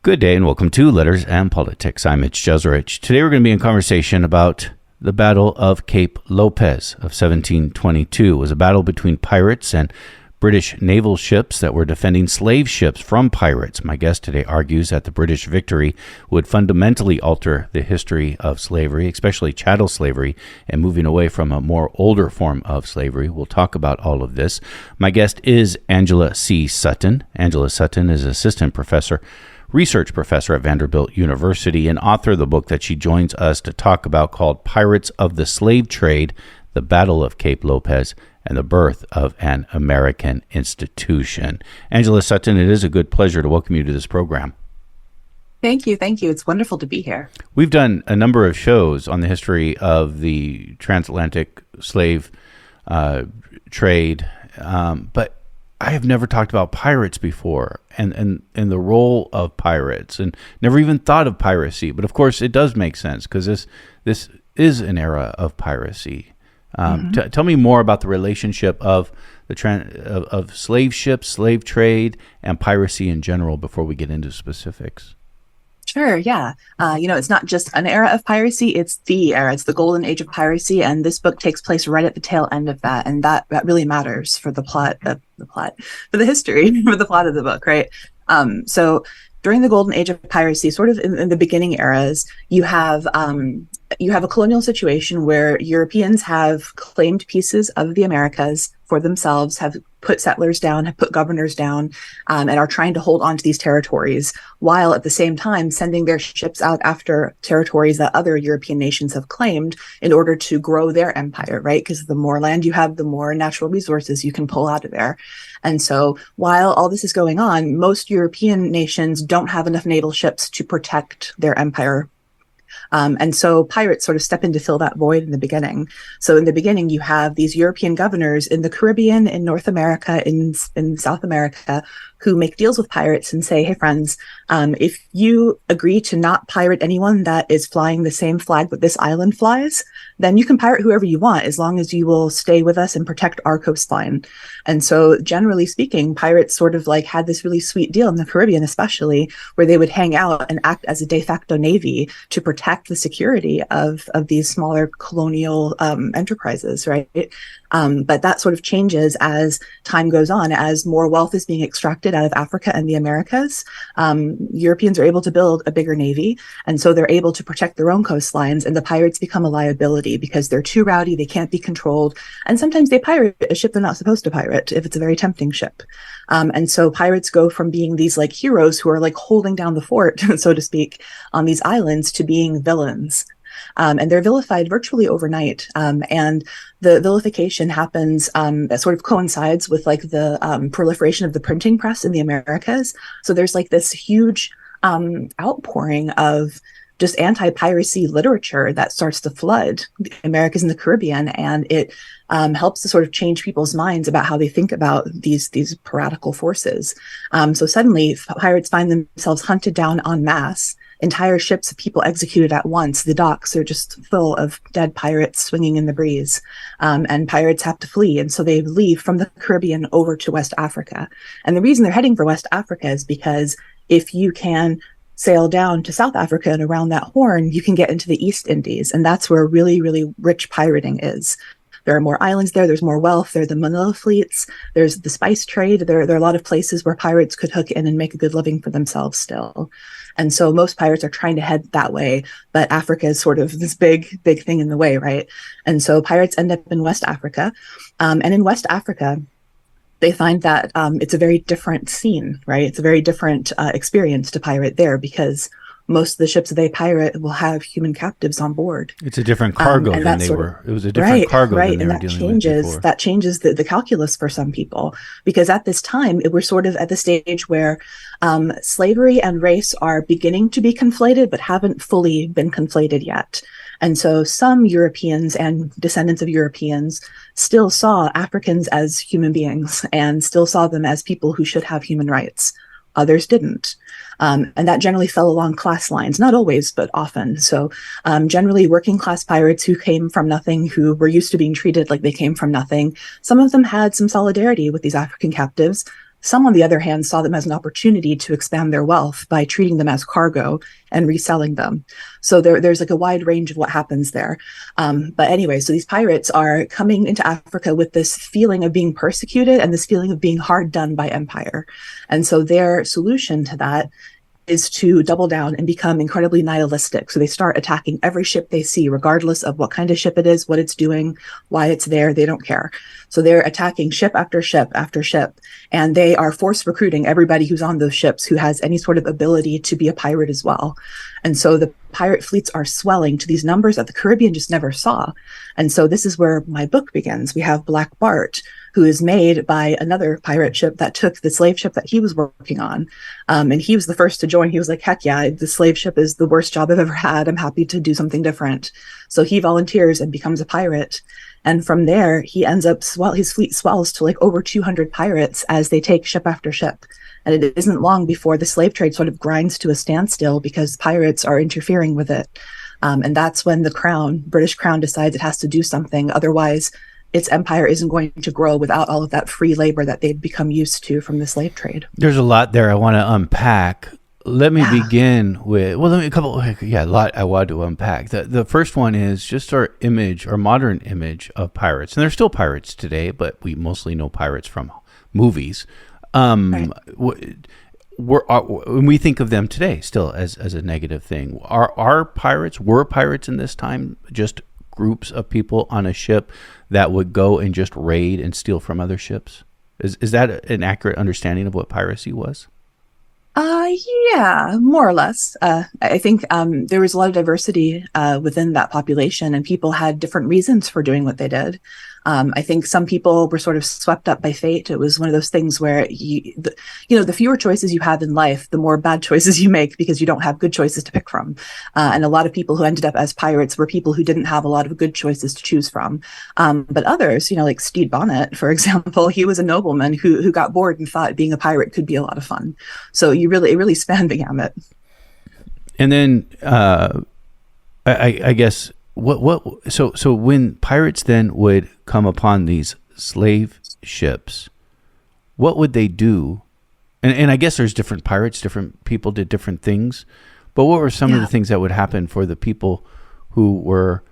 Good day and welcome to Letters and Politics. I'm Mitch Jeserich. Today we're going to be in conversation about the Battle of Cape Lopez of 1722. It was a battle between pirates and British naval ships that were defending slave ships from pirates. My guest today argues that the British victory would fundamentally alter the history of slavery, especially chattel slavery, and moving away from a more older form of slavery. We'll talk about all of this. My guest is Angela C. Sutton. Angela Sutton is research professor at Vanderbilt University and author of the book that she joins us to talk about called Pirates of the Slave Trade, the Battle of Cape Lopez, and the Birth of an American Institution. Angela Sutton, it is a good pleasure to welcome you to this program. Thank you. It's wonderful to be here. We've done a number of shows on the history of the transatlantic slave trade, but I have never talked about pirates before and the role of pirates, and never even thought of piracy. But of course, it does make sense because this is an era of piracy. Tell me more about the relationship of of slave ships, slave trade, and piracy in general before we get into specifics. Sure, yeah. It's not just an era of piracy, it's the era. It's the golden age of piracy, and this book takes place right at the tail end of that, and that really matters for the plot, for the history, for the plot of the book, right? So during the golden age of piracy, sort of in the beginning eras, you have a colonial situation where Europeans have claimed pieces of the Americas for themselves, have put settlers down, have put governors down, and are trying to hold on to these territories, while at the same time sending their ships out after territories that other European nations have claimed in order to grow their empire, right? Because the more land you have, the more natural resources you can pull out of there. And so while all this is going on, most European nations don't have enough naval ships to protect their empire. And so pirates sort of step in to fill that void in the beginning. So in the beginning, you have these European governors in the Caribbean, in North America, in South America, who make deals with pirates and say, hey, friends, if you agree to not pirate anyone that is flying the same flag that this island flies, then you can pirate whoever you want, as long as you will stay with us and protect our coastline. And so generally speaking, pirates sort of like had this really sweet deal in the Caribbean, especially, where they would hang out and act as a de facto navy to protect the security of these smaller colonial enterprises, right? But that sort of changes as time goes on, as more wealth is being extracted out of Africa and the Americas. Europeans are able to build a bigger navy, and so they're able to protect their own coastlines, and the pirates become a liability because they're too rowdy, they can't be controlled, and sometimes they pirate a ship they're not supposed to pirate if it's a very tempting ship. And so pirates go from being these like heroes who are like holding down the fort, so to speak, on these islands to being villains. And they're vilified virtually overnight. And the vilification happens, that sort of coincides with like the proliferation of the printing press in the Americas. So there's like this huge outpouring of just anti-piracy literature that starts to flood the Americas and the Caribbean, and it helps to sort of change people's minds about how they think about these piratical forces. So suddenly pirates find themselves hunted down en masse. Entire ships of people executed at once. The docks are just full of dead pirates swinging in the breeze, and pirates have to flee. And so they leave from the Caribbean over to West Africa. And the reason they're heading for West Africa is because if you can sail down to South Africa and around that horn, you can get into the East Indies. And that's where really, really rich pirating is. There are more islands there. There's more wealth. There are the Manila fleets. There's the spice trade. There are a lot of places where pirates could hook in and make a good living for themselves still. And so most pirates are trying to head that way, but Africa is sort of this big thing in the way, right? And so pirates end up in West Africa. And in West Africa, they find that it's a very different scene, right? It's a very different experience to pirate there, because most of the ships that they pirate will have human captives on board. It's a different cargo than they were. It was a different cargo than they were dealing with before. That changes the calculus for some people, because at this time, we're sort of at the stage where slavery and race are beginning to be conflated, but haven't fully been conflated yet. And so some Europeans and descendants of Europeans still saw Africans as human beings and still saw them as people who should have human rights. Others didn't. And that generally fell along class lines, not always, but often. So generally working class pirates who came from nothing, who were used to being treated like they came from nothing, some of them had some solidarity with these African captives. Some, on the other hand, saw them as an opportunity to expand their wealth by treating them as cargo and reselling them. So there's like a wide range of what happens there. But anyway, so these pirates are coming into Africa with this feeling of being persecuted and this feeling of being hard done by empire. And so their solution to that is to double down and become incredibly nihilistic. So they start attacking every ship they see, regardless of what kind of ship it is, what it's doing, why it's there. They don't care. So they're attacking ship after ship after ship, and they are force recruiting everybody who's on those ships who has any sort of ability to be a pirate as well. And so the pirate fleets are swelling to these numbers that the Caribbean just never saw. And so this is where my book begins. We have Black Bart, who is made by another pirate ship that took the slave ship that he was working on. And he was the first to join. He was like, heck yeah, the slave ship is the worst job I've ever had. I'm happy to do something different. So he volunteers and becomes a pirate. And from there, he ends up, his fleet swells to like over 200 pirates as they take ship after ship. And it isn't long before the slave trade sort of grinds to a standstill because pirates are interfering with it. And that's when the British Crown decides it has to do something. Otherwise, its empire isn't going to grow without all of that free labor that they'd become used to from the slave trade. There's a lot there I want to unpack. Let me begin with, a lot I want to unpack. The first one is just our modern image of pirates. And they're still pirates today, but we mostly know pirates from movies. Right. When we think of them today still as a negative thing, were pirates in this time just groups of people on a ship that would go and just raid and steal from other ships? Is that an accurate understanding of what piracy was? Yeah, more or less. I think there was a lot of diversity within that population, and people had different reasons for doing what they did. I think some people were sort of swept up by fate. It was one of those things where the fewer choices you have in life, the more bad choices you make because you don't have good choices to pick from. And a lot of people who ended up as pirates were people who didn't have a lot of good choices to choose from. But others, like Stede Bonnet, for example, he was a nobleman who got bored and thought being a pirate could be a lot of fun. So it really spanned the gamut. And then I guess so when pirates then would come upon these slave ships, what would they do? And I guess there's different pirates, different people did different things, but what were some of the things that would happen for the people who were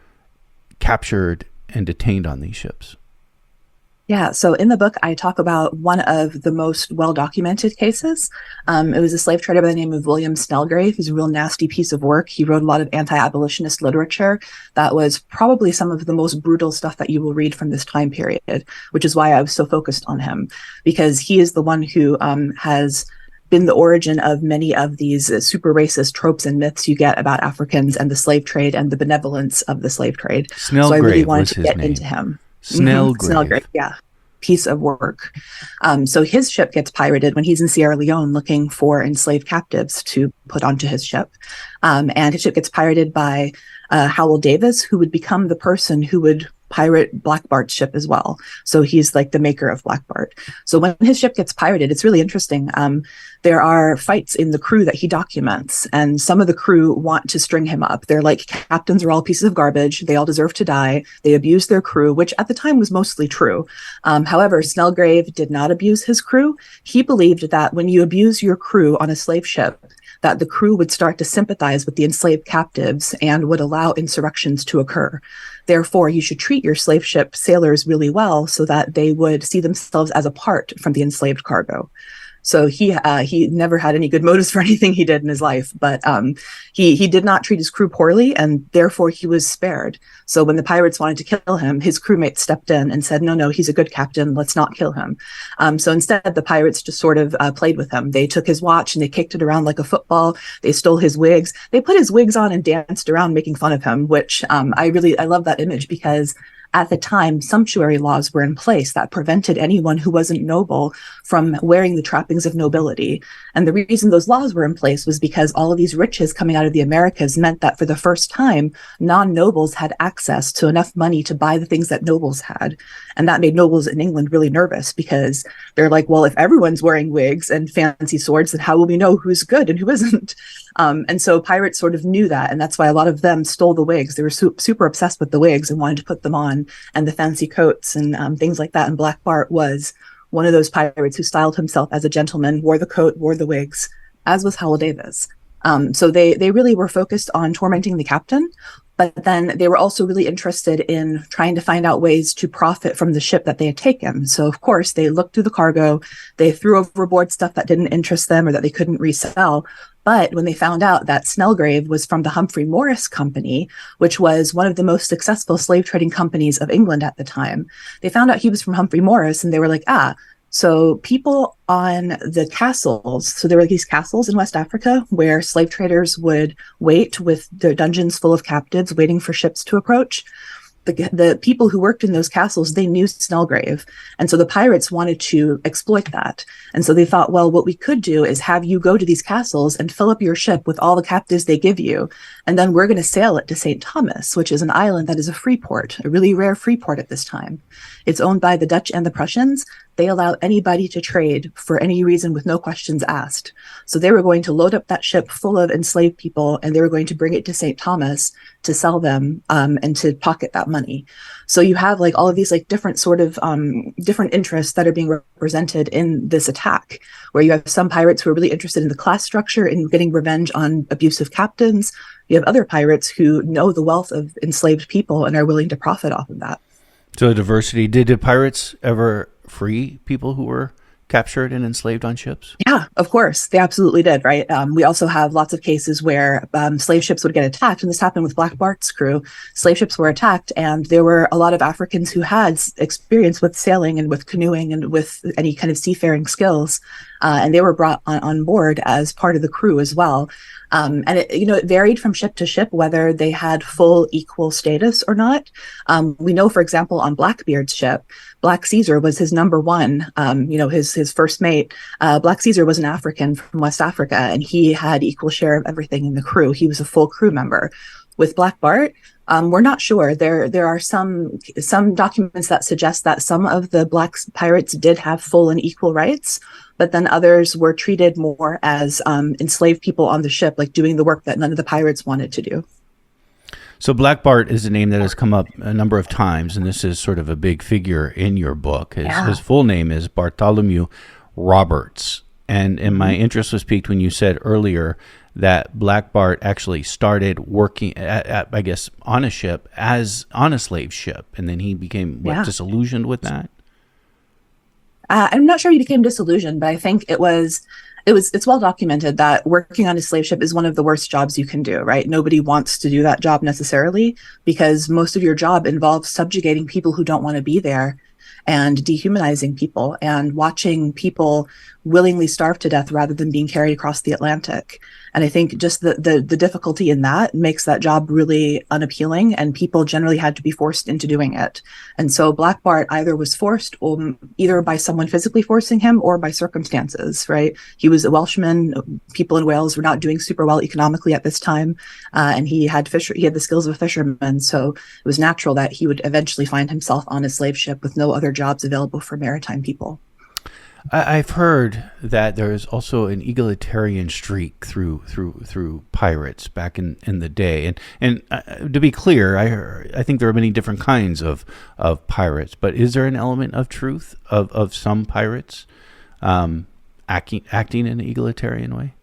captured and detained on these ships? Yeah, so in the book, I talk about one of the most well-documented cases. It was a slave trader by the name of William Snellgrave. He's a real nasty piece of work. He wrote a lot of anti-abolitionist literature that was probably some of the most brutal stuff that you will read from this time period, which is why I was so focused on him, because he is the one who has been the origin of many of these super racist tropes and myths you get about Africans and the slave trade and the benevolence of the slave trade. Snellgrave, so I really wanted to get into him. Snellgrave, yeah. Piece of work. So his ship gets pirated when he's in Sierra Leone looking for enslaved captives to put onto his ship. And his ship gets pirated by Howell Davis, who would become the person who would pirate Black Bart's ship as well. So he's like the maker of Black Bart. So when his ship gets pirated, it's really interesting. There are fights in the crew that he documents, and some of the crew want to string him up. They're like, captains are all pieces of garbage. They all deserve to die. They abuse their crew, which at the time was mostly true. However, Snellgrave did not abuse his crew. He believed that when you abuse your crew on a slave ship, that the crew would start to sympathize with the enslaved captives and would allow insurrections to occur. Therefore, you should treat your slave ship sailors really well so that they would see themselves as apart from the enslaved cargo. So he never had any good motives for anything he did in his life, but he did not treat his crew poorly, and therefore he was spared. So when the pirates wanted to kill him, his crewmates stepped in and said, no, he's a good captain. Let's not kill him. So instead, the pirates just sort of played with him. They took his watch and they kicked it around like a football. They stole his wigs. They put his wigs on and danced around making fun of him, which I love that image because at the time, sumptuary laws were in place that prevented anyone who wasn't noble from wearing the trappings of nobility. And the reason those laws were in place was because all of these riches coming out of the Americas meant that for the first time, non-nobles had access to enough money to buy the things that nobles had. And that made nobles in England really nervous because they're like, well, if everyone's wearing wigs and fancy swords, then how will we know who's good and who isn't? And so pirates sort of knew that. And that's why a lot of them stole the wigs. They were super obsessed with the wigs and wanted to put them on, and the fancy coats and things like that. And Black Bart was one of those pirates who styled himself as a gentleman, wore the coat, wore the wigs, as was Howell Davis. So they really were focused on tormenting the captain, but then they were also really interested in trying to find out ways to profit from the ship that they had taken. So of course they looked through the cargo, they threw overboard stuff that didn't interest them or that they couldn't resell. But when they found out that Snellgrave was from the Humphrey Morris Company, which was one of the most successful slave trading companies of England at the time, they found out he was from Humphrey Morris, and they were like, so people on the castles, so there were these castles in West Africa where slave traders would wait with their dungeons full of captives waiting for ships to approach. The people who worked in those castles, they knew Snellgrave. And so the pirates wanted to exploit that. And so they thought, well, what we could do is have you go to these castles and fill up your ship with all the captives they give you. And then we're going to sail it to St. Thomas, which is an island that is a free port, a really rare free port at this time. It's owned by the Dutch and the Prussians. They allow anybody to trade for any reason with no questions asked. So they were going to load up that ship full of enslaved people, and they were going to bring it to St. Thomas to sell them and to pocket that money. So you have like all of these like different sort of different interests that are being represented in this attack, where you have some pirates who are really interested in the class structure and getting revenge on abusive captains. You have other pirates who know the wealth of enslaved people and are willing to profit off of that. So diversity. Did the pirates ever free people who were captured and enslaved on ships? Yeah, of course. They absolutely did, right? We also have lots of cases where slave ships would get attacked, and this happened with Black Bart's crew. Slave ships were attacked, and there were a lot of Africans who had experience with sailing and with canoeing and with any kind of seafaring skills, and they were brought on board as part of the crew as well. And it varied from ship to ship whether they had full equal status or not. We know, for example, on Blackbeard's ship, Black Caesar was his number one, his first mate. Black Caesar was an African from West Africa, and he had equal share of everything in the crew. He was a full crew member. With Black Bart, we're not sure. There are some documents that suggest that some of the Black pirates did have full and equal rights, but then others were treated more as enslaved people on the ship, like doing the work that none of the pirates wanted to do. So Black Bart is a name that has come up a number of times, and this is sort of a big figure in your book. His full name is Bartholomew Roberts. And my interest was piqued when you said earlier that Black Bart actually started working at I guess, on a ship on a slave ship, and then he became disillusioned with that. I'm not sure he became disillusioned, but I think it's well documented that working on a slave ship is one of the worst jobs you can do, right? Nobody wants to do that job necessarily, because most of your job involves subjugating people who don't want to be there and dehumanizing people and watching people willingly starve to death rather than being carried across the Atlantic. And I think just the difficulty in that makes that job really unappealing, and people generally had to be forced into doing it. And so Black Bart either was forced either by someone physically forcing him or by circumstances, right? He was a Welshman. People in Wales were not doing super well economically at this time. And he had the skills of a fisherman. So it was natural that he would eventually find himself on a slave ship with no other jobs available for maritime people. I've heard that there is also an egalitarian streak through pirates back in the day, and to be clear, I think there are many different kinds of pirates, but is there an element of truth of some pirates acting in an egalitarian way?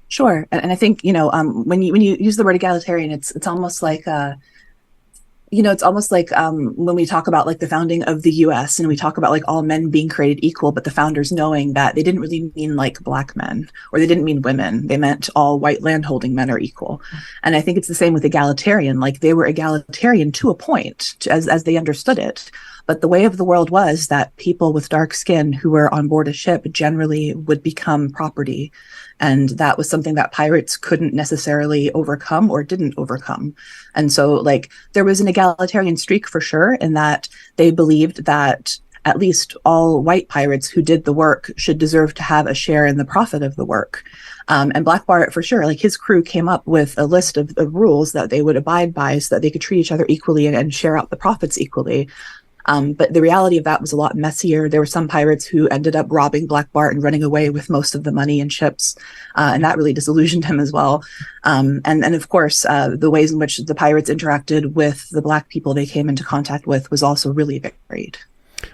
Sure, and I think when you use the word egalitarian, it's almost like when we talk about like the founding of the U.S. and we talk about like all men being created equal, but the founders knowing that they didn't really mean like Black men, or they didn't mean women. They meant all white landholding men are equal. And I think it's the same with egalitarian. Like they were egalitarian to a point, as they understood it. But the way of the world was that people with dark skin who were on board a ship generally would become property. And that was something that pirates couldn't necessarily overcome or didn't overcome. And so like there was an egalitarian streak for sure, in that they believed that at least all white pirates who did the work should deserve to have a share in the profit of the work. And Black Bart, for sure, like his crew came up with a list of rules that they would abide by so that they could treat each other equally and share out the profits equally. But the reality of that was a lot messier. There were some pirates who ended up robbing Black Bart and running away with most of the money and ships. And that really disillusioned him as well. And of course, the ways in which the pirates interacted with the Black people they came into contact with was also really varied.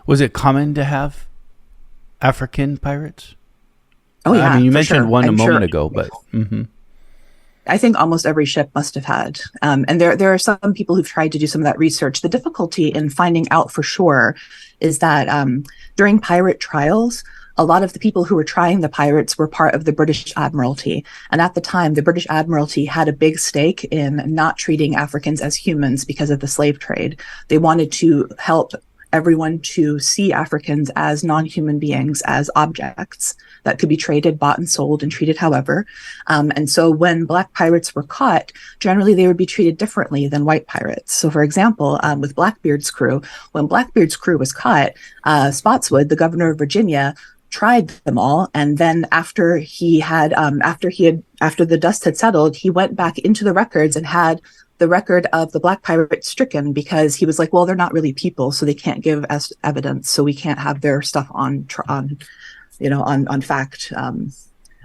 Was it common to have African pirates? Oh I yeah, mean, you for mentioned sure. one a I'm moment sure. ago, but I think almost every ship must have had. And there are some people who've tried to do some of that research. The difficulty in finding out for sure is that during pirate trials, a lot of the people who were trying the pirates were part of the British Admiralty. And at the time, the British Admiralty had a big stake in not treating Africans as humans because of the slave trade. They wanted to help everyone to see Africans as non-human beings, as objects that could be traded, bought, and sold, and treated however. And so when Black pirates were caught, generally they would be treated differently than white pirates. So, for example, with Blackbeard's crew, when Blackbeard's crew was caught, Spotswood, the governor of Virginia, tried them all, and then after the dust had settled, he went back into the records and had the record of the Black pirates stricken, because he was like, well, they're not really people, so they can't give us evidence, so we can't have their stuff on fact,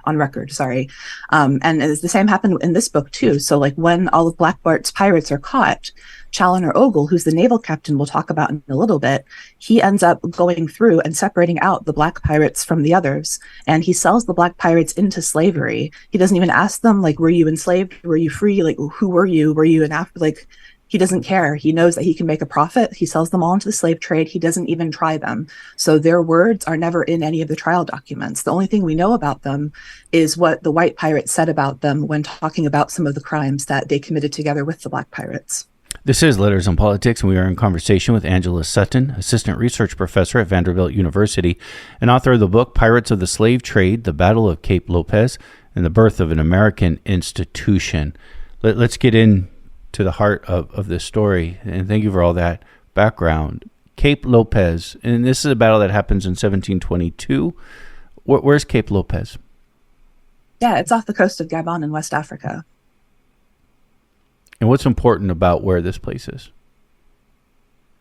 on record, sorry. And the same happened in this book too. So like when all of Blackbart's pirates are caught, Chaloner Ogle, who's the naval captain we'll talk about in a little bit, he ends up going through and separating out the Black pirates from the others. And he sells the Black pirates into slavery. He doesn't even ask them, like, were you enslaved? Were you free? Like, who were you? Were you like, he doesn't care. He knows that he can make a profit. He sells them all into the slave trade. He doesn't even try them. So their words are never in any of the trial documents. The only thing we know about them is what the white pirates said about them when talking about some of the crimes that they committed together with the Black pirates. This is Letters on Politics, and we are in conversation with Angela Sutton, Assistant Research Professor at Vanderbilt University, and author of the book Pirates of the Slave Trade, The Battle of Cape Lopez, and the Birth of an American Institution. Let's get into the heart of this story, and thank you for all that background. Cape Lopez, and this is a battle that happens in 1722. Where's Cape Lopez? Yeah, it's off the coast of Gabon in West Africa. And what's important about where this place is?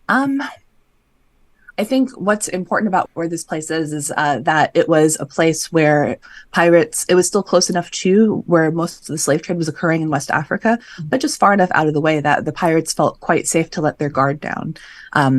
I think what's important about where this place is that it was a place where pirates, it was still close enough to where most of the slave trade was occurring in West Africa, but just far enough out of the way that the pirates felt quite safe to let their guard down.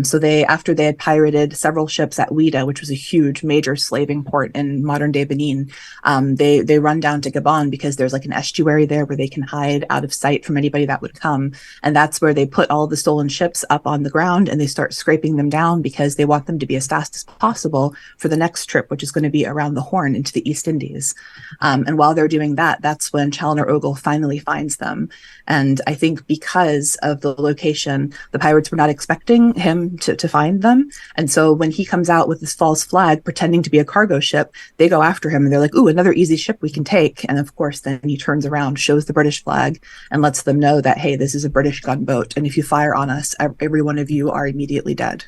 So after they had pirated several ships at Ouida, which was a huge major slaving port in modern day Benin, they run down to Gabon because there's like an estuary there where they can hide out of sight from anybody that would come. And that's where they put all the stolen ships up on the ground and they start scraping them down because they want them to be as fast as possible for the next trip, which is going to be around the Horn into the East Indies. And while they're doing that, that's when Chaloner Ogle finally finds them. And I think because of the location, the pirates were not expecting him to find them. And so when he comes out with this false flag pretending to be a cargo ship, they go after him and they're like, ooh, another easy ship we can take. And of course, then he turns around, shows the British flag and lets them know that, hey, this is a British gunboat. And if you fire on us, every one of you are immediately dead.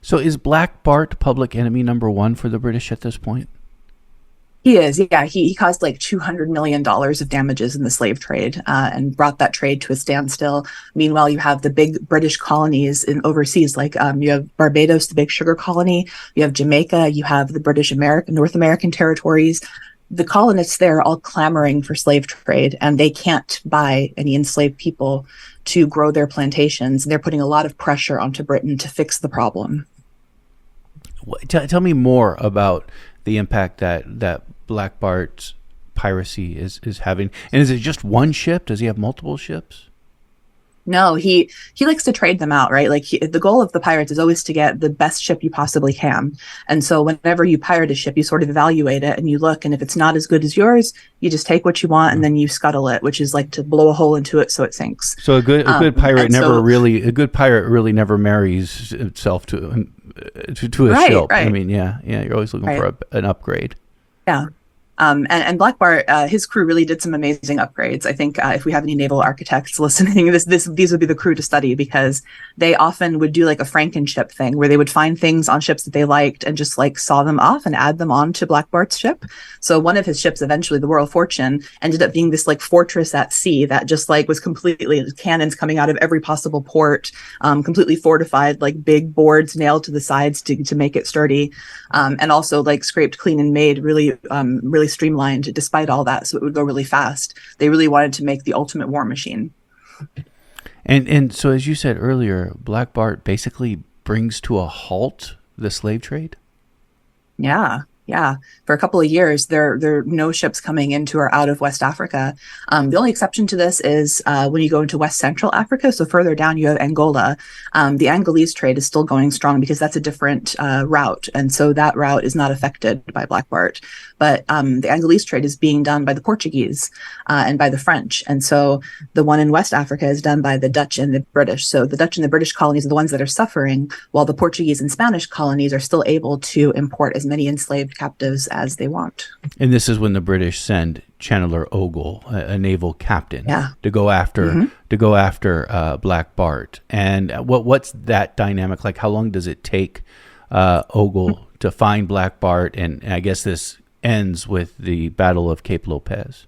So is Black Bart public enemy number one for the British at this point? He is, yeah. He caused like $200 million of damages in the slave trade and brought that trade to a standstill. Meanwhile, you have the big British colonies in overseas, like you have Barbados, the big sugar colony. You have Jamaica. You have the North American territories. The colonists there are all clamoring for slave trade, and they can't buy any enslaved people to grow their plantations. And they're putting a lot of pressure onto Britain to fix the problem. Tell me more about the impact that Black Bart's piracy is having. And is it just one ship? Does he have multiple ships? No, he likes to trade them out, right? Like the goal of the pirates is always to get the best ship you possibly can. And so whenever you pirate a ship, you sort of evaluate it and you look, and if it's not as good as yours, you just take what you want and then you scuttle it, which is like to blow a hole into it so it sinks. So a good pirate really never marries itself to a ship. Right. I mean, yeah, you're always looking for an upgrade. Yeah. And Black Bart, his crew really did some amazing upgrades. I think if we have any naval architects listening, these would be the crew to study, because they often would do like a Frankenship thing where they would find things on ships that they liked and just like saw them off and add them on to Black Bart's ship. So one of his ships, eventually the Royal Fortune, ended up being this like fortress at sea that just like was completely cannons coming out of every possible port, completely fortified, like big boards nailed to the sides to make it sturdy, and also like scraped clean and made really streamlined despite all that, so it would go really fast. They really wanted to make the ultimate war machine. And so, as you said earlier, Black Bart basically brings to a halt the slave trade? Yeah. Yeah, for a couple of years, there are no ships coming into or out of West Africa. The only exception to this is when you go into West Central Africa. So further down, you have Angola. The Angolese trade is still going strong because that's a different route, and so that route is not affected by Black Bart. But the Angolese trade is being done by the Portuguese and by the French, and so the one in West Africa is done by the Dutch and the British. So the Dutch and the British colonies are the ones that are suffering, while the Portuguese and Spanish colonies are still able to import as many enslaved captives as they want. And this is when the British send Chandler Ogle, a naval captain, to go after Black Bart. And what's that dynamic like? How long does it take Ogle to find Black Bart? And I guess this ends with the Battle of Cape Lopez.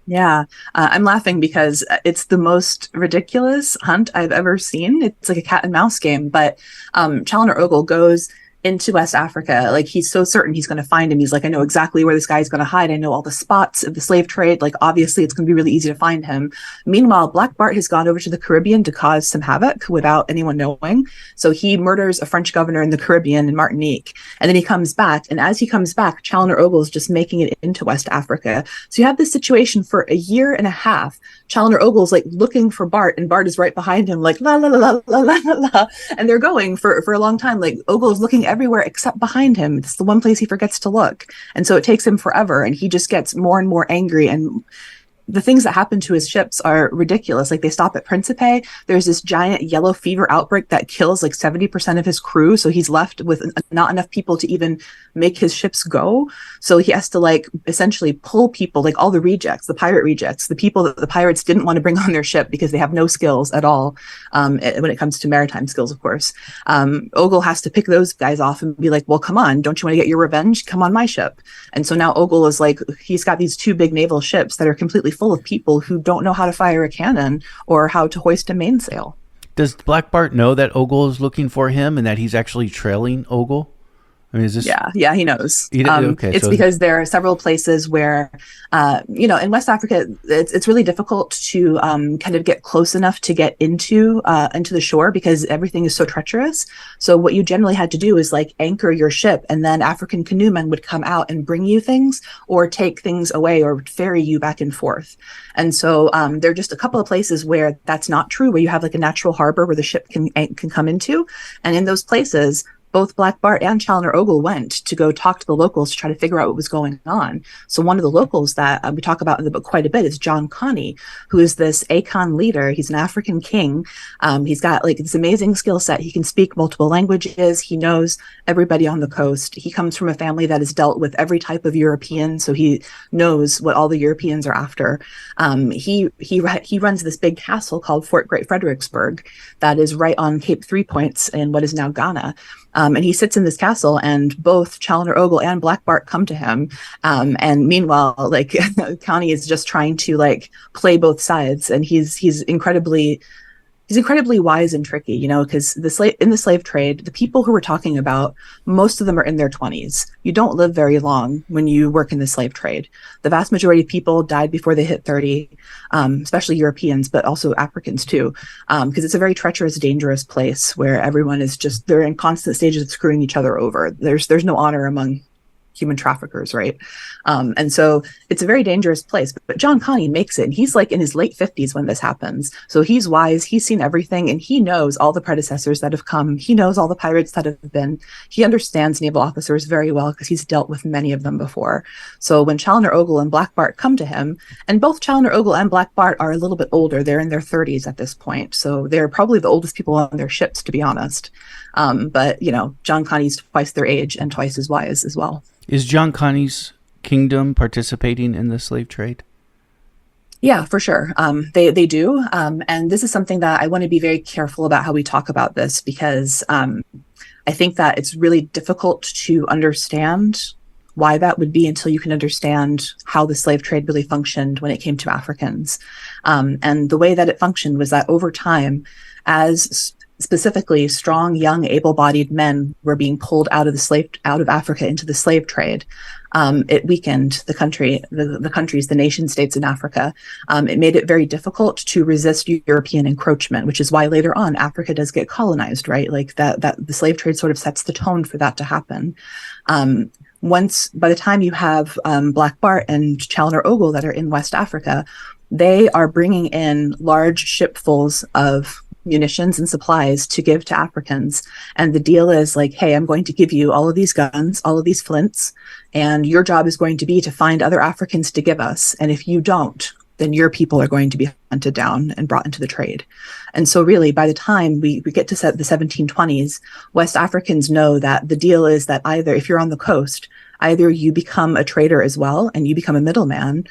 Yeah, I'm laughing because it's the most ridiculous hunt I've ever seen. It's like a cat and mouse game, but Chandler Ogle goes into West Africa. Like, he's so certain he's going to find him. He's like, I know exactly where this guy's going to hide. I know all the spots of the slave trade. Like, obviously it's going to be really easy to find him. Meanwhile, Black Bart has gone over to the Caribbean to cause some havoc without anyone knowing. So he murders a French governor in the Caribbean, in Martinique. And then he comes back. And as he comes back, Chandler Ogle is just making it into West Africa. So you have this situation for a year and a half. Chandler Ogle's like looking for Bart, and Bart is right behind him, like la la la la la la la. And they're going for a long time. Like, Ogle is looking everywhere except behind him. It's the one place he forgets to look. And so it takes him forever, and he just gets more and more angry. And the things that happen to his ships are ridiculous. Like, they stop at Principe. There's this giant yellow fever outbreak that kills like 70% of his crew. So he's left with not enough people to even make his ships go. So he has to like essentially pull people, like all the rejects, the pirate rejects, the people that the pirates didn't want to bring on their ship because they have no skills at all. When it comes to maritime skills, of course, Ogle has to pick those guys off and be like, well, come on, don't you want to get your revenge? Come on my ship. And so now Ogle is like, he's got these two big naval ships that are completely full of people who don't know how to fire a cannon or how to hoist a mainsail. Does Black Bart know that Ogle is looking for him and that he's actually trailing Ogle? I mean, is this? Yeah, he knows. Okay, it's because there are several places where, in West Africa, it's really difficult to kind of get close enough to get into the shore because everything is so treacherous. So what you generally had to do is like anchor your ship, and then African canoemen would come out and bring you things or take things away or ferry you back and forth. And so there are just a couple of places where that's not true, where you have like a natural harbor where the ship can come into, and in those places, both Black Bart and Chandler Ogle went to go talk to the locals to try to figure out what was going on. So one of the locals that we talk about in the book quite a bit is John Connie, who is this Akan leader. He's an African king. He's got like this amazing skill set. He can speak multiple languages. He knows everybody on the coast. He comes from a family that has dealt with every type of European, so he knows what all the Europeans are after. He runs this big castle called Fort Great Fredericksburg that is right on Cape Three Points in what is now Ghana. And he sits in this castle, and both Chandler Ogle and Black Bart come to him. And meanwhile, like Connie is just trying to like play both sides, and he's incredibly wise and tricky, you know, because in the slave trade, the people who we're talking about, most of them are in their 20s. You don't live very long when you work in the slave trade. The vast majority of people died before they hit 30, especially Europeans, but also Africans too, because it's a very treacherous, dangerous place where everyone is just, they're in constant stages of screwing each other over. There's no honor among human traffickers, right? And so it's a very dangerous place. But John Connie makes it, and he's like in his late 50s when this happens. So he's wise, he's seen everything, and he knows all the predecessors that have come. He knows all the pirates that have been. He understands naval officers very well because he's dealt with many of them before. So when Chandler Ogle and Black Bart come to him, and both Chandler Ogle and Black Bart are a little bit older, they're in their 30s at this point. So they're probably the oldest people on their ships, to be honest. But, you know, John Connie's twice their age and twice as wise as well. Is John Connie's kingdom participating in the slave trade? Yeah, for sure. They do. And this is something that I want to be very careful about how we talk about this, because I think that it's really difficult to understand why that would be until you can understand how the slave trade really functioned when it came to Africans. And the way that it functioned was that over time, as specifically strong, young, able-bodied men were being pulled out of Africa into the slave trade. It weakened the countries, the nation states in Africa. It made it very difficult to resist European encroachment, which is why later on Africa does get colonized, right? Like that the slave trade sort of sets the tone for that to happen. by the time you have Black Bart and Challoner Ogle that are in West Africa, they are bringing in large shipfuls of munitions and supplies to give to Africans. And the deal is like, hey, I'm going to give you all of these guns, all of these flints, and your job is going to be to find other Africans to give us. And if you don't, then your people are going to be hunted down and brought into the trade. And so really, by the time we get to the 1720s, West Africans know that the deal is that either, if you're on the coast, either you become a trader as well and you become a middleman,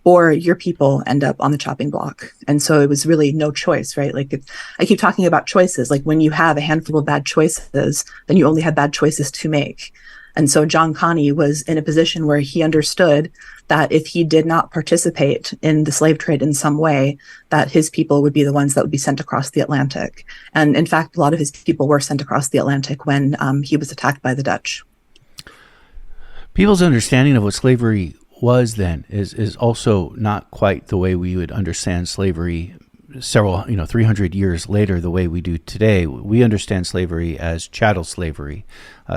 or your people end up on the chopping block. And so it was really no choice, right? Like I keep talking about choices. Like when you have a handful of bad choices, then you only have bad choices to make. And so John Connie was in a position where he understood that if he did not participate in the slave trade in some way, that his people would be the ones that would be sent across the Atlantic. And in fact, a lot of his people were sent across the Atlantic when he was attacked by the Dutch. People's understanding of what slavery was then is also not quite the way we would understand slavery 300 years later, the way we do today. We understand slavery as chattel slavery,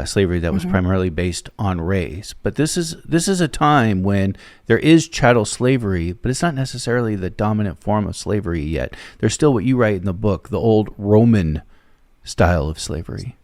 slavery that was primarily based on race. But this is a time when there is chattel slavery, but it's not necessarily the dominant form of slavery yet. There's still what you write in the book, the old Roman style of slavery.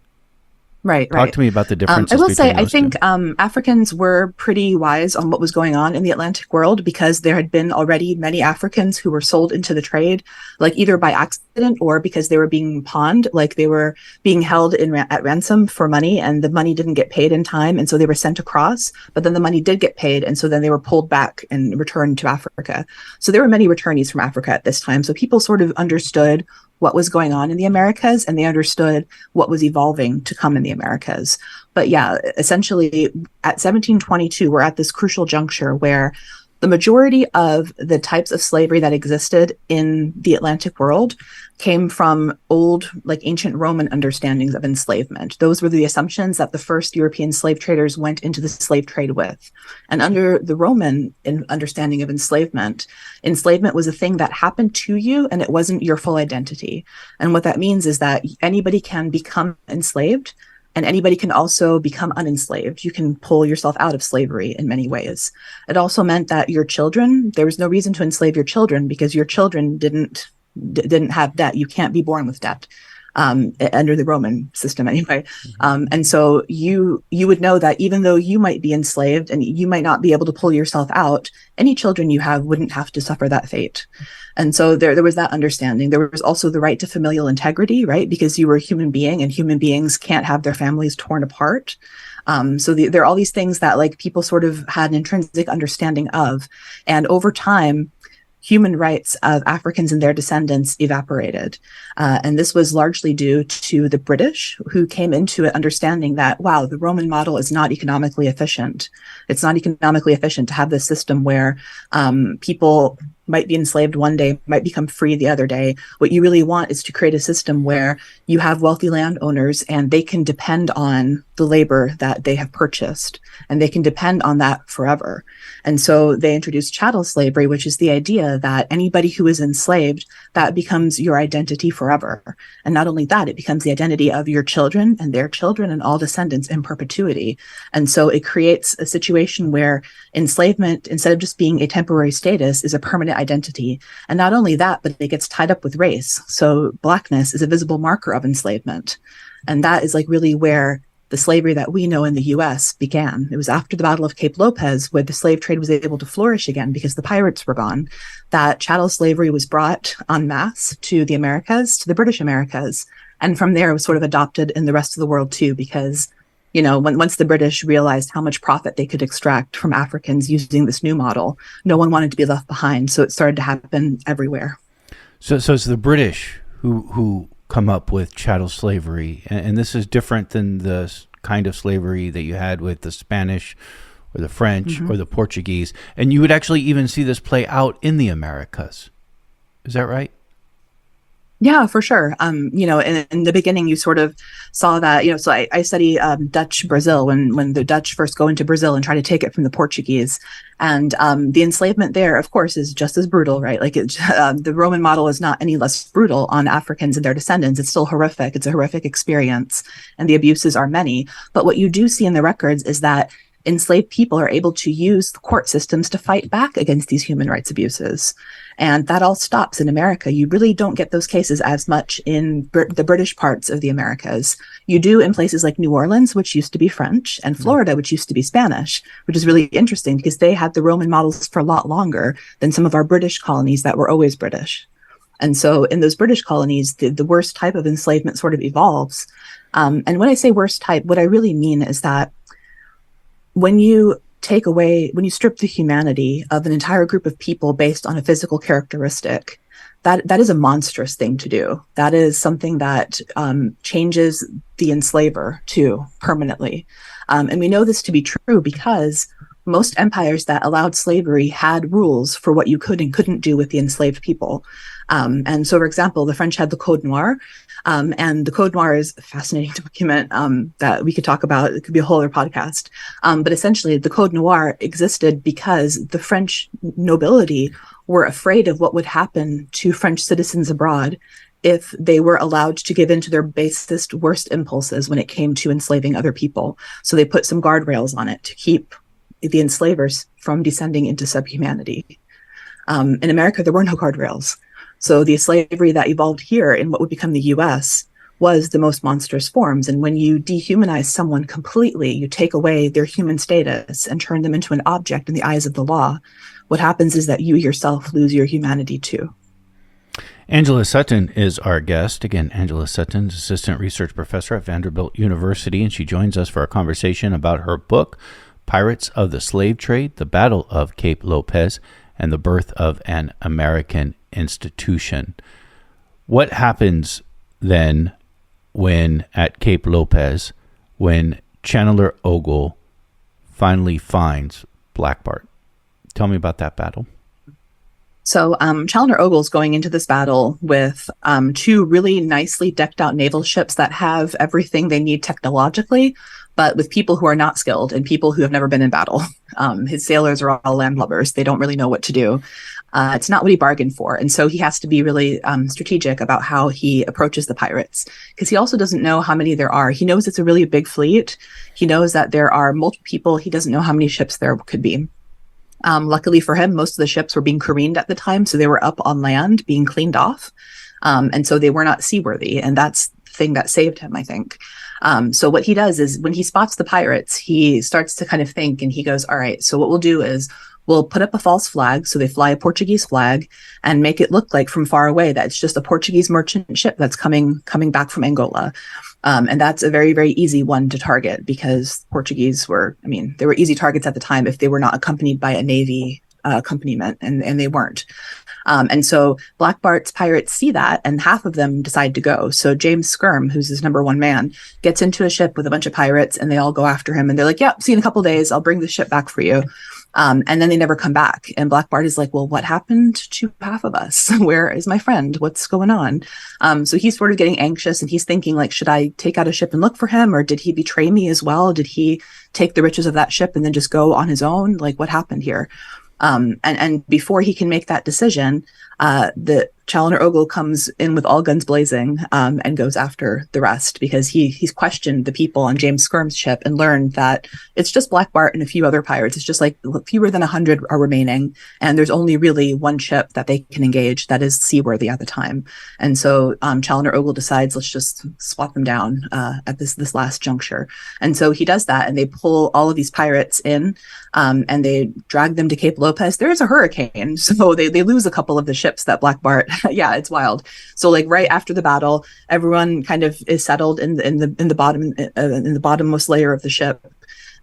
Right. Talk to me about the differences. I will say, I think Africans were pretty wise on what was going on in the Atlantic world, because there had been already many Africans who were sold into the trade, like either by accident or because they were being pawned, like they were being held at ransom for money, and the money didn't get paid in time, and so they were sent across. But then the money did get paid, and so then they were pulled back and returned to Africa. So there were many returnees from Africa at this time. So people sort of understood what was going on in the Americas, and they understood what was evolving to come in the Americas. But yeah, essentially at 1722, we're at this crucial juncture where the majority of the types of slavery that existed in the Atlantic world came from old, like ancient Roman understandings of enslavement. Those were the assumptions that the first European slave traders went into the slave trade with. And under the Roman understanding of enslavement, enslavement was a thing that happened to you and it wasn't your full identity. And what that means is that anybody can become enslaved, and anybody can also become unenslaved. You can pull yourself out of slavery in many ways. It also meant that your children, there was no reason to enslave your children because your children didn't have debt. You can't be born with debt under the Roman system anyway. And so you would know that even though you might be enslaved and you might not be able to pull yourself out, any children you have wouldn't have to suffer that fate. And so there was that understanding. There was also the right to familial integrity, right? Because you were a human being, and human beings can't have their families torn apart. So there are all these things that like people sort of had an intrinsic understanding of. And over time, human rights of Africans and their descendants evaporated. And this was largely due to the British, who came into it understanding that, wow, the Roman model is not economically efficient. It's not economically efficient to have this system where people might be enslaved one day, might become free the other day. What you really want is to create a system where you have wealthy landowners and they can depend on the labor that they have purchased, and they can depend on that forever. And so they introduced chattel slavery, which is the idea that anybody who is enslaved, that becomes your identity forever. And not only that, it becomes the identity of your children and their children and all descendants in perpetuity. And so it creates a situation where enslavement, instead of just being a temporary status, is a permanent identity. And not only that, but it gets tied up with race. So Blackness is a visible marker of enslavement. And that is like really where the slavery that we know in the U.S. began. It was after the Battle of Cape Lopez, where the slave trade was able to flourish again because the pirates were gone, that chattel slavery was brought en masse to the Americas, to the British Americas. And from there, it was sort of adopted in the rest of the world too, because, you know, once the British realized how much profit they could extract from Africans using this new model, no one wanted to be left behind. So it started to happen everywhere. So it's the British who come up with chattel slavery, and this is different than the kind of slavery that you had with the Spanish or the French or the Portuguese. And you would actually even see this play out in the Americas. Is that right? Yeah, for sure. You know, in the beginning, you sort of saw that, you know, so I study Dutch Brazil when the Dutch first go into Brazil and try to take it from the Portuguese. And the enslavement there, of course, is just as brutal, right? Like the Roman model is not any less brutal on Africans and their descendants. It's still horrific. It's a horrific experience, and the abuses are many. But what you do see in the records is that enslaved people are able to use the court systems to fight back against these human rights abuses. And that all stops in America. You really don't get those cases as much in the British parts of the Americas. You do in places like New Orleans, which used to be French, and Florida, which used to be Spanish, which is really interesting because they had the Roman models for a lot longer than some of our British colonies that were always British. And so in those British colonies, the worst type of enslavement sort of evolves. And when I say worst type, what I really mean is that when you strip the humanity of an entire group of people based on a physical characteristic, that is a monstrous thing to do. That is something that changes the enslaver too permanently. And we know this to be true because most empires that allowed slavery had rules for what you could and couldn't do with the enslaved people. And so, for example, the French had the Code Noir, and the Code Noir is a fascinating document that we could talk about. It could be a whole other podcast. But essentially, the Code Noir existed because the French nobility were afraid of what would happen to French citizens abroad if they were allowed to give in to their basest, worst impulses when it came to enslaving other people. So they put some guardrails on it to keep the enslavers from descending into subhumanity. In America, there were no guardrails. So the slavery that evolved here in what would become the US was the most monstrous forms. And when you dehumanize someone completely, you take away their human status and turn them into an object in the eyes of the law, what happens is that you yourself lose your humanity too. Angela Sutton is our guest. Again, Angela Sutton, assistant research professor at Vanderbilt University, and she joins us for a conversation about her book, Pirates of the Slave Trade, The Battle of Cape Lopez, and the Birth of an American Institution. What happens then when at Cape Lopez, when Chandler Ogle finally finds Black Bart? Tell me about that battle. So Chandler Ogle's going into this battle with two really nicely decked out naval ships that have everything they need technologically, but with people who are not skilled and people who have never been in battle. His sailors are all landlubbers. They don't really know what to do. It's not what he bargained for. And so he has to be really strategic about how he approaches the pirates, because he also doesn't know how many there are. He knows it's a really big fleet. He knows that there are multiple people. He doesn't know how many ships there could be. Luckily for him, most of the ships were being careened at the time, so they were up on land being cleaned off. And so they were not seaworthy. And that's the thing that saved him, I think. So what he does is when he spots the pirates, he starts to kind of think, and he goes, all right, so what we'll do is we'll put up a false flag. So they fly a Portuguese flag and make it look like from far away that it's just a Portuguese merchant ship that's coming back from Angola. And that's a very, very easy one to target because Portuguese they were easy targets at the time if they were not accompanied by a Navy accompaniment, and they weren't. And so Black Bart's pirates see that, and half of them decide to go. So James Skirm, who's his number one man, gets into a ship with a bunch of pirates, and they all go after him. And they're like, "Yep, see you in a couple of days. I'll bring the ship back for you." And then they never come back. And Black Bart is like, well, what happened to half of us? Where is my friend? What's going on? So he's sort of getting anxious, and he's thinking, like, should I take out a ship and look for him? Or did he betray me as well? Did he take the riches of that ship and then just go on his own? Like, what happened here? And before he can make that decision, the Chandler Ogle comes in with all guns blazing, and goes after the rest because he's questioned the people on James Skirm's ship and learned that it's just Black Bart and a few other pirates. It's just like fewer than 100 are remaining, and there's only really one ship that they can engage that is seaworthy at the time. And so Chandler Ogle decides, let's just swat them down at this last juncture. And so he does that, and they pull all of these pirates in, and they drag them to Cape Lopez. There is a hurricane, so they lose a couple of the ships that Black Bart yeah, it's wild. So like right after the battle, everyone kind of is settled in the bottommost layer of the ship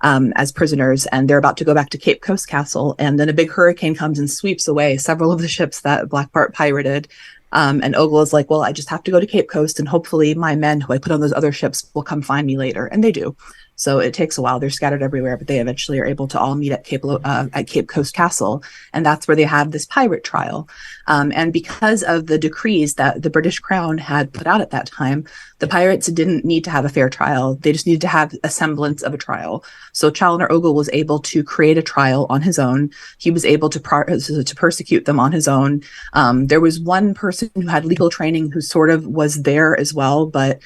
as prisoners, and they're about to go back to Cape Coast Castle. And then a big hurricane comes and sweeps away several of the ships that Black Bart pirated. And Ogle is like, well, I just have to go to Cape Coast, and hopefully my men who I put on those other ships will come find me later. And they do. So it takes a while. They're scattered everywhere, but they eventually are able to all meet at Cape Coast Castle. And that's where they have this pirate trial. And because of the decrees that the British Crown had put out at that time, the pirates didn't need to have a fair trial. They just needed to have a semblance of a trial. So Chandler Ogle was able to create a trial on his own. He was able to persecute them on his own. There was one person who had legal training who sort of was there as well, but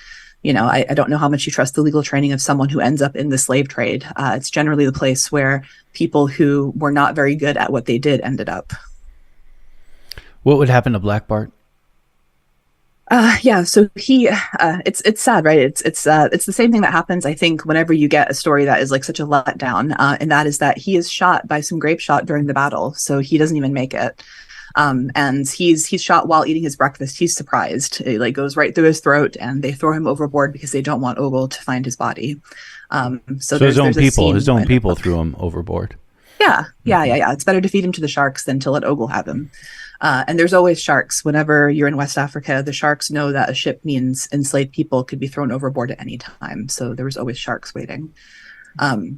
I don't know how much you trust the legal training of someone who ends up in the slave trade. It's generally the place where people who were not very good at what they did ended up. What would happen to Black Bart? Yeah, so it's sad, right? It's the same thing that happens, I think, whenever you get a story that is like such a letdown, and that is that he is shot by some grape shot during the battle, so he doesn't even make it. And he's shot while eating his breakfast. He's surprised. It like goes right through his throat, and they throw him overboard because they don't want Ogle to find his body. So his own people threw him overboard. Yeah. It's better to feed him to the sharks than to let Ogle have him. And there's always sharks. Whenever you're in West Africa, the sharks know that a ship means enslaved people could be thrown overboard at any time. So there was always sharks waiting. So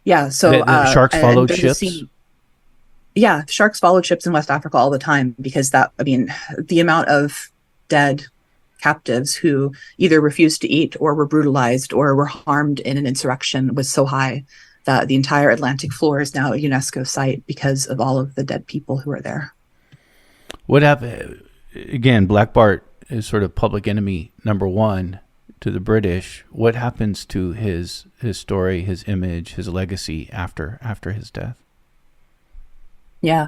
the sharks followed ships. Yeah, sharks followed ships in West Africa all the time because the amount of dead captives who either refused to eat or were brutalized or were harmed in an insurrection was so high that the entire Atlantic floor is now a UNESCO site because of all of the dead people who are there. What happened? Again, Black Bart is sort of public enemy number one to the British. What happens to his story, his image, his legacy after his death? Yeah.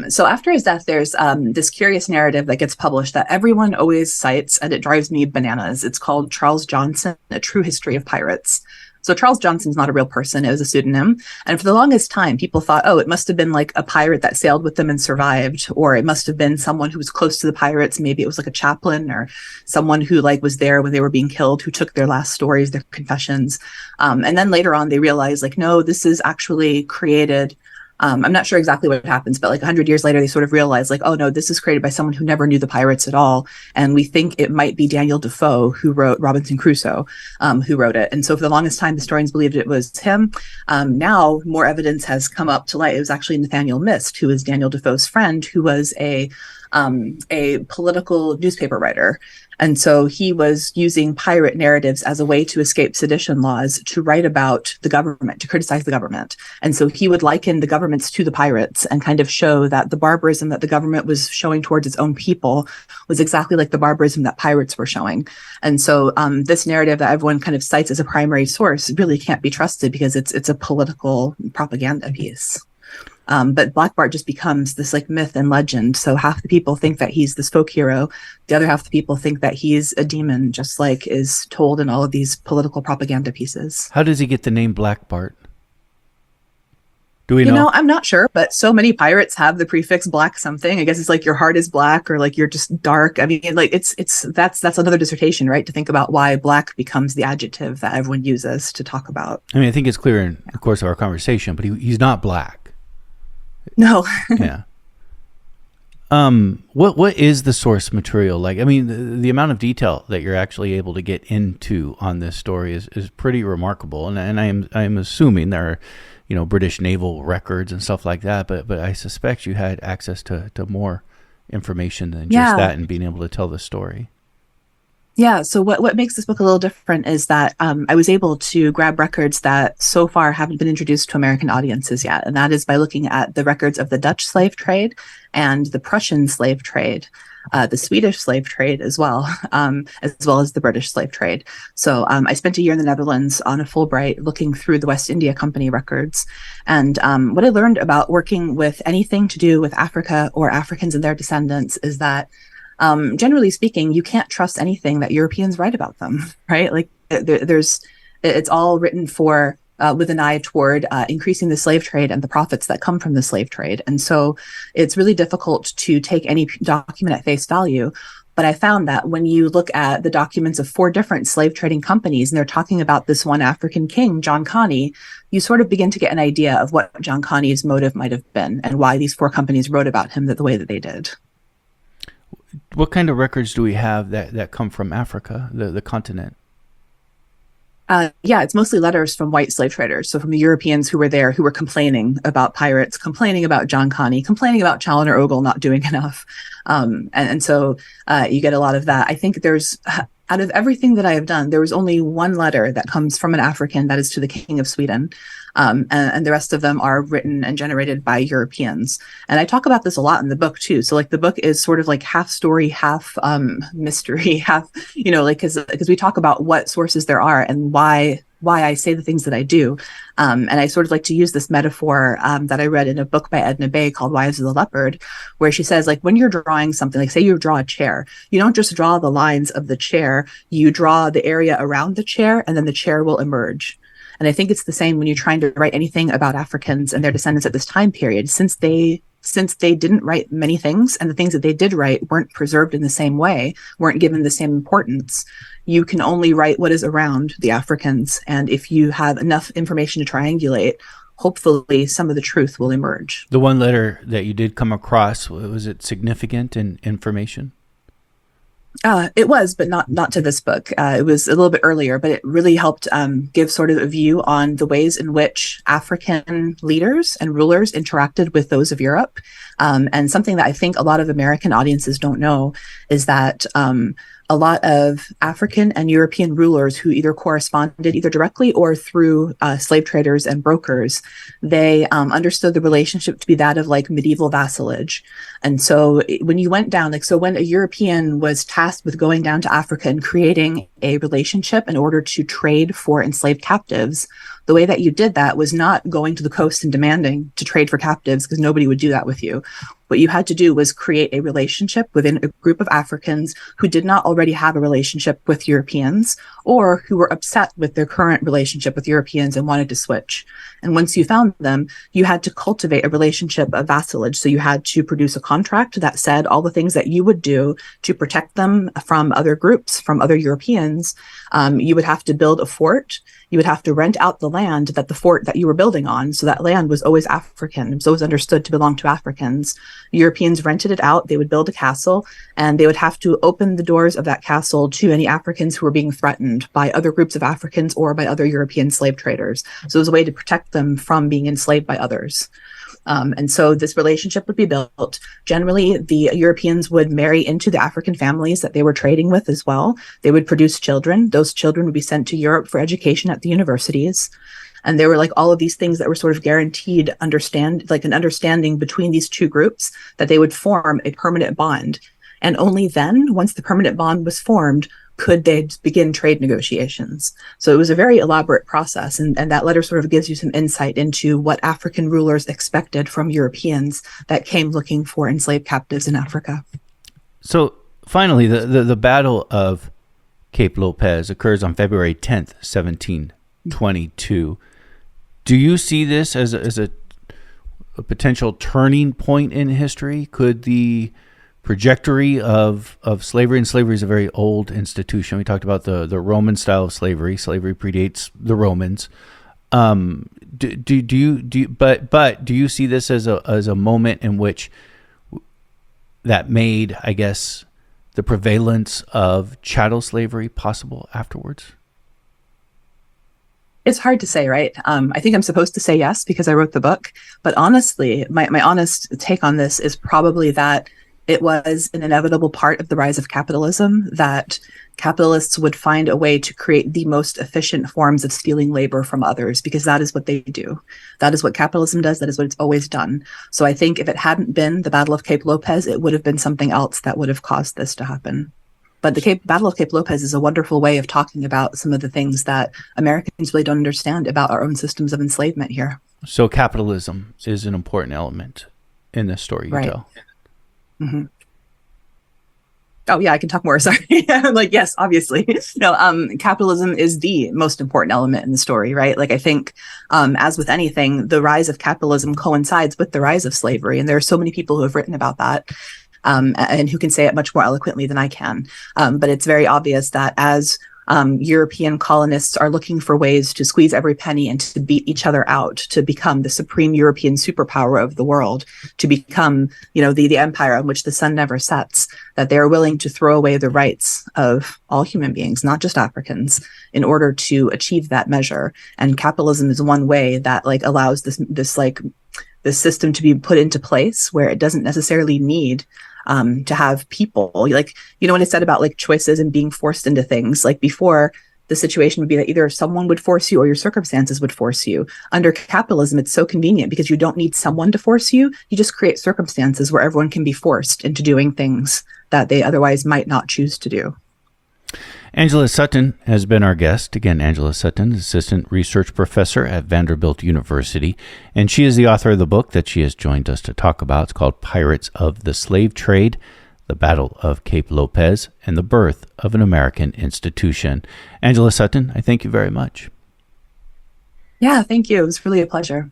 So after his death, there's this curious narrative that gets published that everyone always cites, and it drives me bananas. It's called Charles Johnson, A True History of Pirates. So Charles Johnson's not a real person. It was a pseudonym. And for the longest time, people thought, oh, it must have been like a pirate that sailed with them and survived, or it must have been someone who was close to the pirates. Maybe it was like a chaplain or someone who like was there when they were being killed, who took their last stories, their confessions. And then later on, they realized like, no, this is actually created. I'm not sure exactly what happens, but like 100 years later, they sort of realized like, oh no, this is created by someone who never knew the pirates at all. And we think it might be Daniel Defoe who wrote Robinson Crusoe, who wrote it. And so for the longest time, historians believed it was him. Now more evidence has come up to light. It was actually Nathaniel Mist, who is Daniel Defoe's friend, who was a political newspaper writer. And so he was using pirate narratives as a way to escape sedition laws, to write about the government, to criticize the government. And so he would liken the governments to the pirates and kind of show that the barbarism that the government was showing towards its own people was exactly like the barbarism that pirates were showing. And so this narrative that everyone kind of cites as a primary source really can't be trusted because it's a political propaganda piece. But Black Bart just becomes this like myth and legend. So half the people think that he's this folk hero. The other half of the people think that he's a demon, just like is told in all of these political propaganda pieces. How does he get the name Black Bart? Do we know? You know, I'm not sure, but so many pirates have the prefix black something. I guess it's like your heart is black or like you're just dark. I mean, like that's another dissertation, right? To think about why black becomes the adjective that everyone uses to talk about. I mean, I think it's clear in the course of our conversation, but he's not black. No. Yeah. What is the source material like? I mean, the amount of detail that you're actually able to get into on this story is pretty remarkable. And I am assuming there are, British naval records and stuff like that, but I suspect you had access to more information than just that and being able to tell the story. Yeah. So what makes this book a little different is that I was able to grab records that so far haven't been introduced to American audiences yet. And that is by looking at the records of the Dutch slave trade and the Prussian slave trade, the Swedish slave trade as well as the British slave trade. So I spent a year in the Netherlands on a Fulbright looking through the West India Company records. And what I learned about working with anything to do with Africa or Africans and their descendants is that generally speaking, you can't trust anything that Europeans write about them, right? Like it's all written for with an eye toward increasing the slave trade and the profits that come from the slave trade. And so it's really difficult to take any document at face value. But I found that when you look at the documents of 4 different slave trading companies, and they're talking about this one African king, John Conny, you sort of begin to get an idea of what John Conny's motive might have been and why these 4 companies wrote about him the way that they did. What kind of records do we have that come from Africa, the continent? It's mostly letters from white slave traders. So from the Europeans who were there, who were complaining about pirates, complaining about John Conny, complaining about Chaloner Ogle not doing enough. And so you get a lot of that. I think out of everything that I have done, there was only one letter that comes from an African that is to the King of Sweden. and the rest of them are written and generated by Europeans. And I talk about this a lot in the book too. So like the book is sort of like half story, half mystery, half, like because we talk about what sources there are and why I say the things that I do. And I sort of like to use this metaphor that I read in a book by Edna Bay called Wives of the Leopard, where she says, like, when you're drawing something, like say you draw a chair, you don't just draw the lines of the chair, you draw the area around the chair, and then the chair will emerge. And I think it's the same when you're trying to write anything about Africans and their descendants at this time period, since they didn't write many things, and the things that they did write weren't preserved in the same way, weren't given the same importance. You can only write what is around the Africans. And if you have enough information to triangulate, hopefully some of the truth will emerge. The one letter that you did come across, was it significant in information? It was, but not to this book. It was a little bit earlier, but it really helped give sort of a view on the ways in which African leaders and rulers interacted with those of Europe. And something that I think a lot of American audiences don't know is that a lot of African and European rulers who either corresponded either directly or through slave traders and brokers, they understood the relationship to be that of like medieval vassalage. And so when you went down, like, so when a European was tasked with going down to Africa and creating a relationship in order to trade for enslaved captives, the way that you did that was not going to the coast and demanding to trade for captives, because nobody would do that with you. What you had to do was create a relationship within a group of Africans who did not already have a relationship with Europeans, or who were upset with their current relationship with Europeans and wanted to switch. And once you found them, you had to cultivate a relationship of vassalage. So you had to produce a contract that said all the things that you would do to protect them from other groups, from other Europeans. You would have to build a fort. You would have to rent out the land that the fort that you were building on. So that land was always African. It was always understood to belong to Africans. Europeans rented it out. They would build a castle, and they would have to open the doors of that castle to any Africans who were being threatened by other groups of Africans or by other European slave traders. So it was a way to protect them from being enslaved by others. And so this relationship would be built. Generally, the Europeans would marry into the African families that they were trading with as well. They would produce children. Those children would be sent to Europe for education at the universities. And there were like all of these things that were sort of guaranteed an understanding between these two groups, that they would form a permanent bond. And only then, once the permanent bond was formed, could they begin trade negotiations. So it was a very elaborate process. And that letter sort of gives you some insight into what African rulers expected from Europeans that came looking for enslaved captives in Africa. So finally, the Battle of Cape Lopez occurs on February 10th, 1722. Do you see this as a potential turning point in history? Could the trajectory of slavery, and slavery is a very old institution. We talked about the Roman style of slavery. Slavery predates the Romans. Do you see this as a moment in which that made, I guess, the prevalence of chattel slavery possible afterwards? It's hard to say, right? I think I'm supposed to say yes because I wrote the book. But honestly, my honest take on this is probably that it was an inevitable part of the rise of capitalism, that capitalists would find a way to create the most efficient forms of stealing labor from others, because that is what they do. That is what capitalism does. That is what it's always done. So I think if it hadn't been the Battle of Cape Lopez, it would have been something else that would have caused this to happen. But the Battle of Cape Lopez is a wonderful way of talking about some of the things that Americans really don't understand about our own systems of enslavement here. So capitalism is an important element in this story you tell. Mm-hmm. Oh yeah, I can talk more. Sorry. I'm like, yes, obviously. No, capitalism is the most important element in the story, right? Like, I think, as with anything, the rise of capitalism coincides with the rise of slavery. And there are so many people who have written about that, and who can say it much more eloquently than I can. But it's very obvious that as European colonists are looking for ways to squeeze every penny and to beat each other out, to become the supreme European superpower of the world, to become, the empire on which the sun never sets, that they are willing to throw away the rights of all human beings, not just Africans, in order to achieve that measure. And capitalism is one way that allows this system to be put into place, where it doesn't necessarily need to have people when I said about choices and being forced into things, before the situation would be that either someone would force you or your circumstances would force you. Under capitalism, it's so convenient because you don't need someone to force you. You just create circumstances where everyone can be forced into doing things that they otherwise might not choose to do. Angela Sutton has been our guest. Again, Angela Sutton, Assistant Research Professor at Vanderbilt University, and she is the author of the book that she has joined us to talk about. It's called Pirates of the Slave Trade, The Battle of Cape Lopez, and the Birth of an American Institution. Angela Sutton, I thank you very much. Yeah, thank you. It was really a pleasure.